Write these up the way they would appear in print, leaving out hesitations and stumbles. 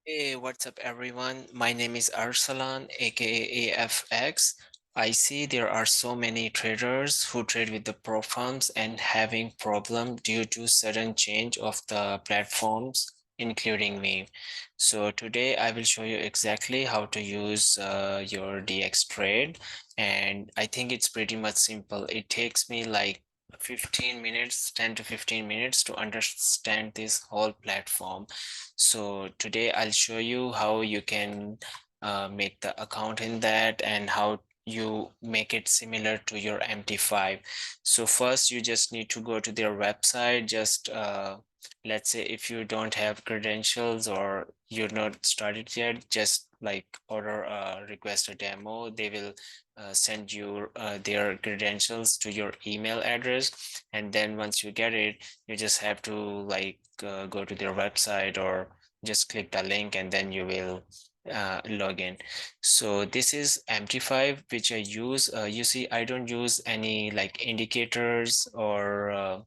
Hey, what's up, everyone? My name is Arsalan, aka AFX. I see there are so many traders who trade with the pro firms and having problem due to sudden change of the platforms, including me. So today I will show you exactly how to use your DXTrade, and I think it's pretty much simple. It takes me like 15 minutes, 10 to 15 minutes to understand this whole platform. So today I'll show you how you can make the account in that and how you make it similar to your MT5. So first you just need to go to their website. Just let's say if you don't have credentials or you're not started yet, just like order request a demo. They will send you their credentials to your email address, and then once you get it, you just have to like go to their website or just click the link and then you will log in. So this is MT5 which I use. You see, I don't use any like indicators or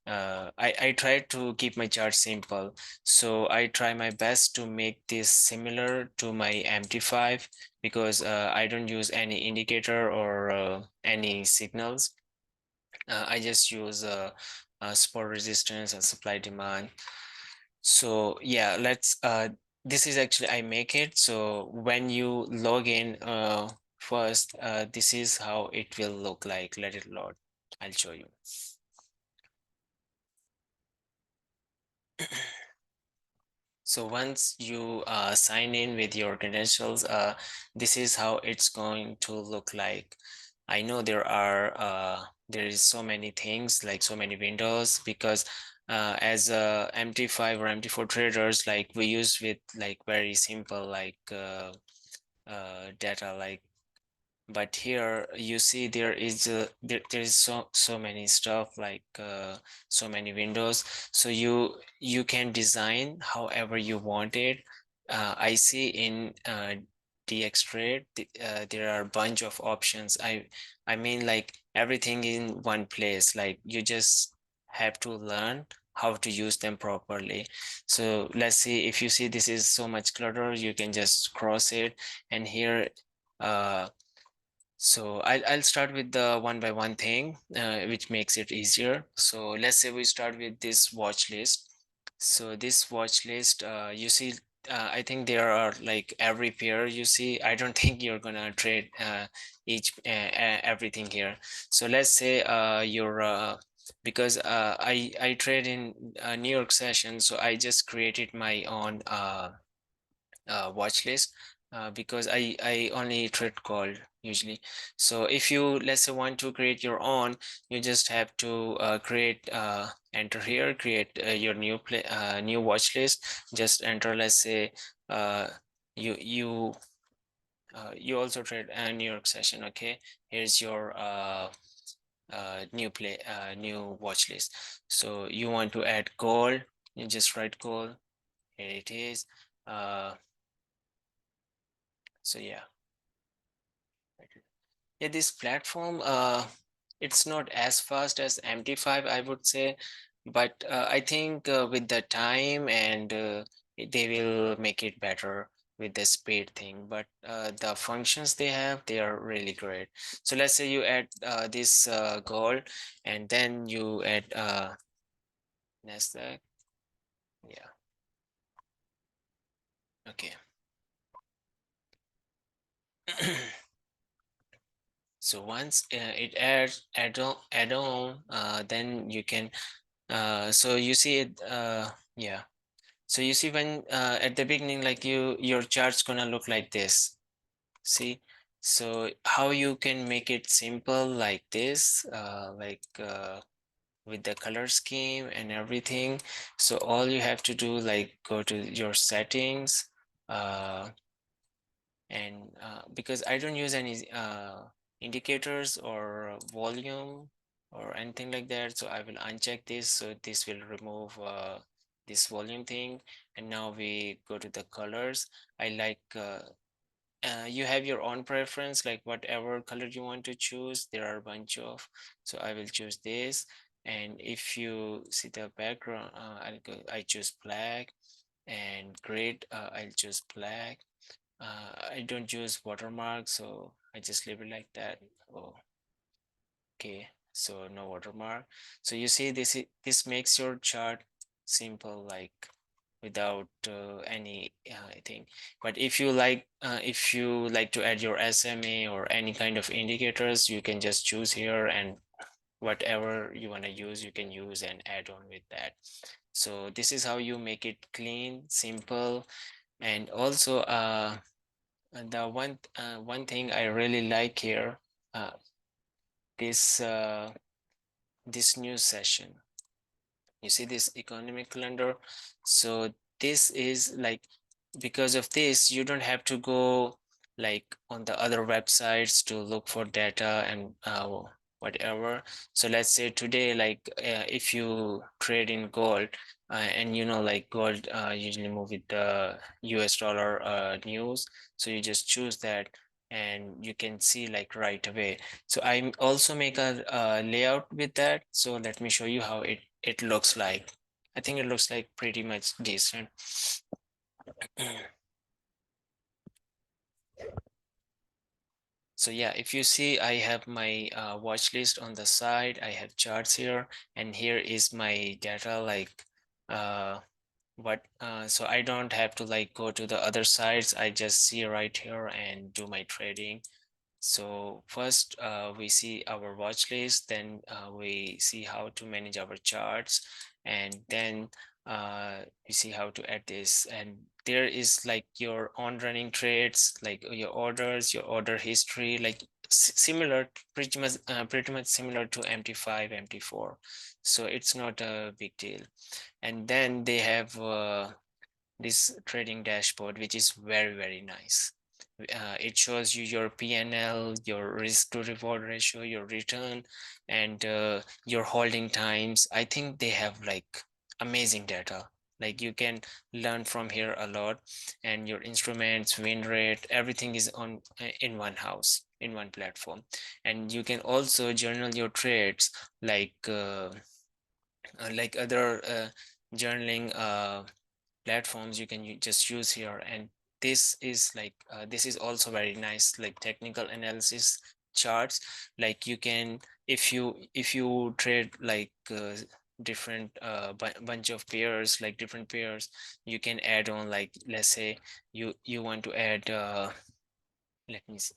I try to keep my chart simple. So I try my best to make this similar to my MT5 because I don't use any indicator or any signals. I just use support resistance and supply demand. So yeah, let's this is actually I make it. So when you log in first, this is how it will look like. Let it load. I'll show you. So once you sign in with your credentials, this is how it's going to look like. I know there is so many things, like so many windows, because as MT5 or MT4 traders, like we use with like very simple like data, like, but here you see there is there is so many stuff like so many windows. So you can design however you want it. I see in DXTrade there are a bunch of options. I mean like everything in one place, like you just have to learn how to use them properly. So let's see, if you see this is so much clutter, you can just cross it. And here uh so I'll start with the one by one thing, which makes it easier. So let's say we start with this watch list. So this watch list, you see, I think there are like every pair you see. I don't think you're gonna trade everything here. So let's say you're because I trade in New York session, so I just created my own watch list because I only trade gold usually. So if you, let's say, want to create your own, you just have to create enter here, create your new watch list. Just enter, let's say, uh, you you also trade a New York session. Okay, here's your new watch list. So you want to add gold, you just write gold. Here it is. So yeah. Yeah, this platform, it's not as fast as MT5, I would say, but I think with the time and they will make it better with the speed thing. But the functions they have, they are really great. So let's say you add this goal, and then you add Nasdaq. Yeah, okay. So once it add on, then you can so you see it, yeah. So you see when at the beginning, like your chart's gonna look like this. See, so how you can make it simple like this, with the color scheme and everything. So all you have to do, like, go to your settings, uh, and because I don't use any indicators or volume or anything like that, so I will uncheck this. So this will remove this volume thing. And now we go to the colors. I like you have your own preference, like whatever color you want to choose. There are a bunch of, so I will choose this. And if you see the background, I choose black. and grid, I'll choose black. I don't use watermark, so I just leave it like that. Oh, okay, so no watermark. So you see this makes your chart simple, like without any thing. But if you like to add your SMA or any kind of indicators, you can just choose here, and whatever you want to use, you can use and add on with that. So this is how you make it clean, simple. And also the one thing I really like here, uh, this this new session. You see this economic calendar. So this is like, because of this, you don't have to go like on the other websites to look for data and whatever. So let's say today, like if you trade in gold, and like gold usually move with the US dollar news, so you just choose that and you can see like right away. So I also make a layout with that. So let me show you how it looks like. I think it looks like pretty much decent. So yeah, if you see, I have my watch list on the side. I have charts here, and here is my data, like so I don't have to like go to the other sites. I just see right here and do my trading. So first we see our watch list, then we see how to manage our charts, and then we see how to add this. And there is like your on running trades, like your orders, your order history, like similar, pretty much similar to MT5, MT4. So it's not a big deal. And then they have this trading dashboard, which is very, very nice. It shows you your PNL, your risk to reward ratio, your return, and your holding times. I think they have like amazing data. Like you can learn from here a lot, and your instruments, win rate, everything is on in one house, in one platform. And you can also journal your trades, like other journaling platforms you can just use here. And this is also very nice, like technical analysis charts. Like you can, if you trade like different bunch of pairs, like different pairs, you can add on, like let's say you want to add let me see,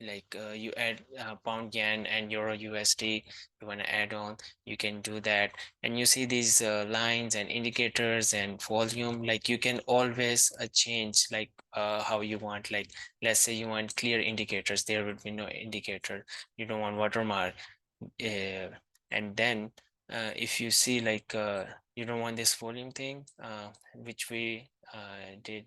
like you add pound yen and euro USD, you want to add on, you can do that. And you see these lines and indicators and volume, like you can always change like how you want. Like let's say you want clear indicators, there would be no indicator. You don't want watermark. uh, and then if you see like you don't want this volume thing, which we did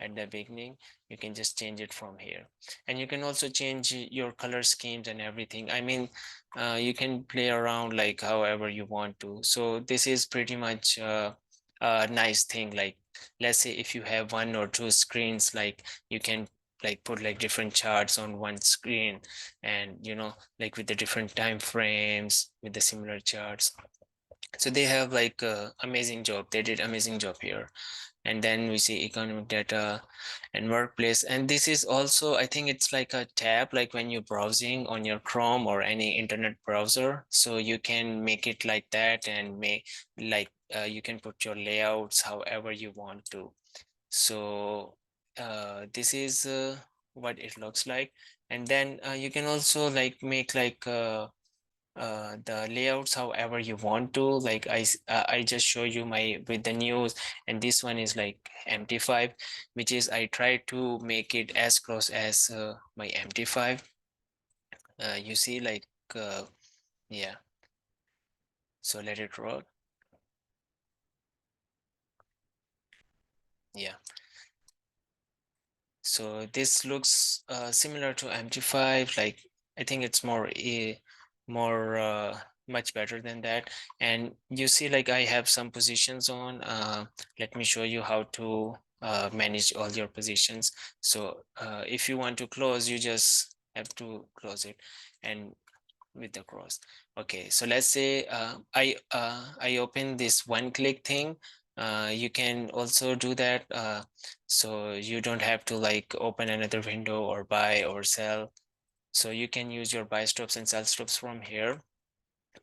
at the beginning, you can just change it from here. And you can also change your color schemes and everything. I mean, you can play around like however you want to. So this is pretty much a nice thing. Like let's say if you have one or two screens, like you can like put like different charts on one screen, and like with the different time frames with the similar charts. So they have like amazing job, they did amazing job here. And then we see economic data and workplace. And this is also, I think it's like a tab, like when you're browsing on your Chrome or any internet browser. So you can make it like that, and make like you can put your layouts however you want to. So this is what it looks like. And then you can also like make like the layouts however you want to. Like I just show you my with the news, and this one is like MT5, which is I try to make it as close as my MT5. You see, like yeah. So let it roll. Yeah. So this looks similar to MT5. Like I think it's more much better than that. And you see, like I have some positions on. Let me show you how to manage all your positions. So if you want to close, you just have to close it. And with the cross. Okay, so let's say I open this one click thing. You can also do that, so you don't have to like open another window or buy or sell. So you can use your buy stops and sell stops from here.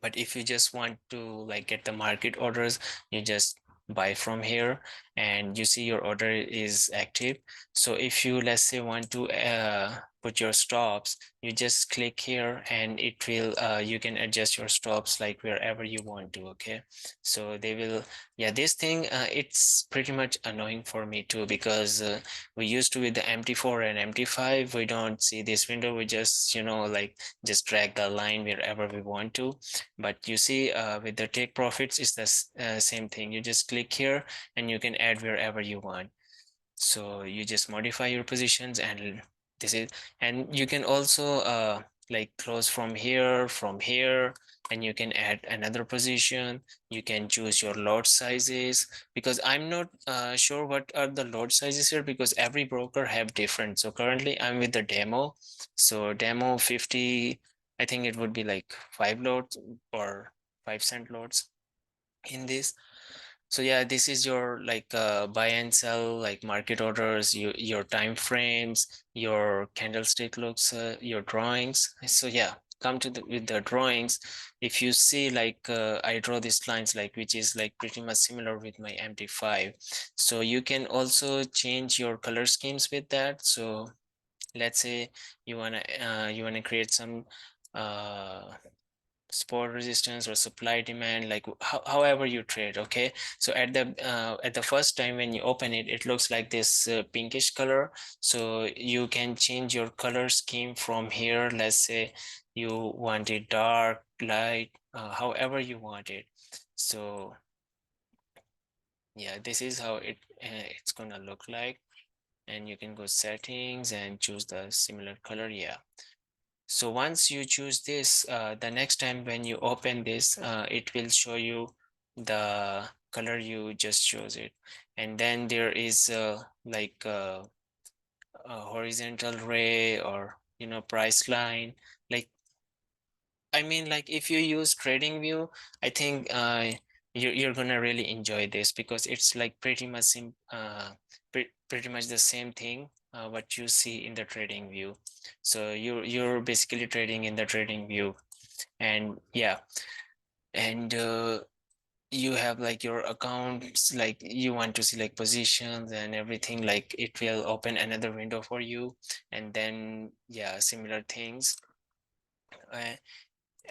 But if you just want to like get the market orders, you just buy from here, and you see your order is active. So if you, let's say, want to put your stops, you just click here, and it will you can adjust your stops like wherever you want to. Okay, so they will, yeah, this thing it's pretty much annoying for me too, because we used to with the MT4 and MT5, we don't see this window. We just, like, just drag the line wherever we want to. But you see, with the take profits, it's the same thing. You just click here, and you can add wherever you want. So you just modify your positions, and this is, and you can also like close from here, and you can add another position. You can choose your lot sizes, because I'm not sure what are the lot sizes here, because every broker have different. So currently I'm with the demo. So demo 50, I think it would be like 5 lots or 5 cent lots in this. So yeah, this is your like buy and sell, like market orders, your time frames, your candlestick looks, your drawings. So yeah, come to the with the drawings. If you see, like I draw these lines, like, which is like pretty much similar with my MT5. So you can also change your color schemes with that. So let's say you wanna create some uh support resistance or supply demand, like however you trade. Okay, so at the first time when you open it, it looks like this pinkish color. So you can change your color scheme from here. Let's say you want it dark, light, however you want it. So yeah, this is how it's gonna look like. And you can go settings and choose the similar color. Yeah, so once you choose this, the next time when you open this, it will show you the color you just chose it. And then there is like a horizontal ray, or price line. Like, I mean, like, if you use trading view, I think you're gonna really enjoy this, because it's like pretty much pretty much the same thing what you see in the trading view. So you're basically trading in the trading view. And yeah, and you have like your accounts, like you want to see like positions and everything, like it will open another window for you. And then yeah, similar things. uh,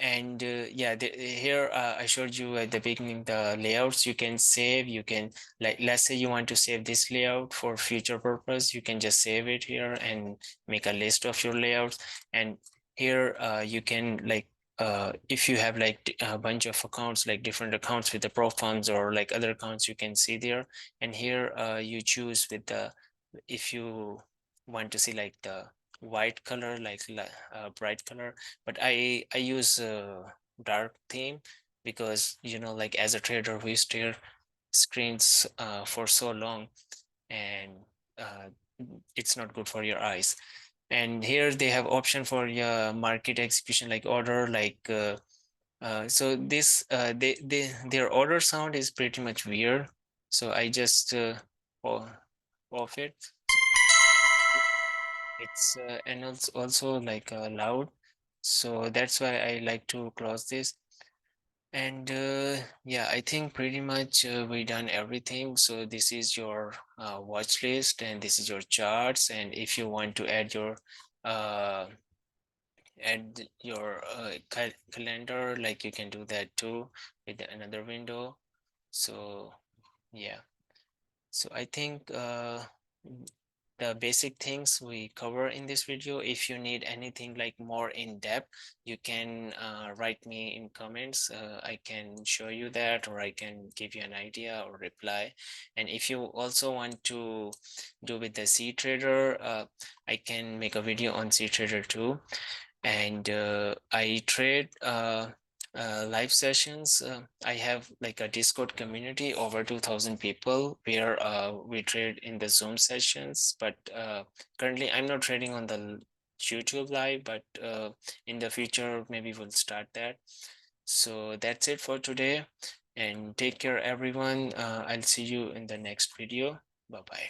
and yeah, here I showed you at the beginning the layouts you can save. You can, like, let's say you want to save this layout for future purpose, you can just save it here and make a list of your layouts. And here you can, like, if you have like a bunch of accounts, like different accounts with the pro funds or like other accounts, you can see there. And here you choose with the, if you want to see like the white color, like bright color. But I use dark theme, because like as a trader we stare screens for so long, and uh, it's not good for your eyes. And here they have option for your market execution, like order, like so this their order sound is pretty much weird. So I just off it. It's and also like loud. So that's why I like to close this. And yeah, I think pretty much we done everything. So this is your watch list, and this is your charts. And if you want to uh, add your calendar, like you can do that too with another window. So yeah, so I think the basic things we cover in this video. If you need anything like more in depth, you can write me in comments. I can show you that, or I can give you an idea or reply. And if you also want to do with the C Trader, I can make a video on C Trader too. And I trade live sessions. I have like a Discord community over 2,000 people, where we trade in the Zoom sessions. But currently I'm not trading on the YouTube live, but in the future, maybe we'll start that. So that's it for today, and take care, everyone. I'll see you in the next video. Bye bye.